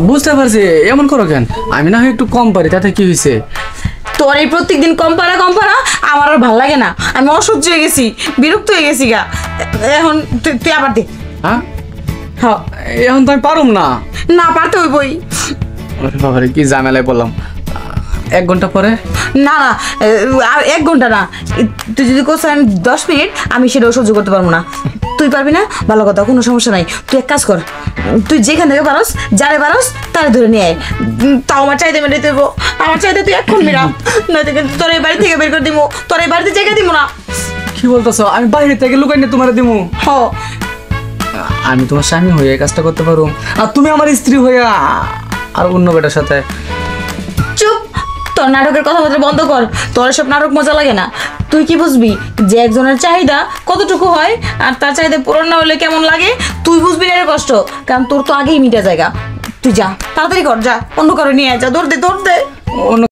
বুঝতে পারছি, এমন করো কেন? আমি না হয় একটু কম পারি, তাতে কি হয়েছে? তোর এই প্রত্যেকদিন কম পারা আমার আর ভালো লাগে না। আমি অসহ্য হয়ে গেছি, বিরক্ত হয়ে গেছি গা। এখন তুই আবার দে। হ্যাঁ, হ্যাঁ এখন তো আমি পারুম না। না, পারতে হইবই। বাবারে কি ঝামেলায় পড়লাম। 1 ঘন্টা পরে? না না, আর 1 ঘন্টা না, তুই যদি কোস আমি 10 মিনিট, আমি সেটাও সহ্য করতে পারবো না। তুই পারবি না, ভালো কথা, কোনো সমস্যা নাই। তুই এক কাজ কর, তুই যেখান থেকে পারস, যারে পারস তারে ধরে নিয়ে আয়। তাও আমার চাইতে মেরে দেবো, আমার চাইতে তুই এখন মেরা, নয়তো কিন্তু তোর এই বাড়ি থেকে বের করে দিব, তোর এই বাড়িতে জায়গা দিব না। কি বলতেছ? আমি বাইরে থেকে লুকাই নিয়ে তোমার দিমু? হ, আমি তোমার স্বামী হয়ে এই কাজটা করতে পারো, আর তুমি আমার স্ত্রী হয়ে আর অন্য বেটার সাথে? চুপ, তোর নাটকের কথাবার্তা বন্ধ কর। তোর সব নাটক মজা লাগে না। তুই কি বুঝবি যে একজনের চাহিদা কতটুকু হয়, আর তার চাহিদা পূরণ না হলে কেমন লাগে? তুই বুঝবি না এর কষ্ট, কারণ তোর তো আগেই মিটে জায়গা। তুই যা, তাড়াতাড়ি কর, যা, অন্য কারো নিয়ে আয়, যা, দৌড় দে। অন্য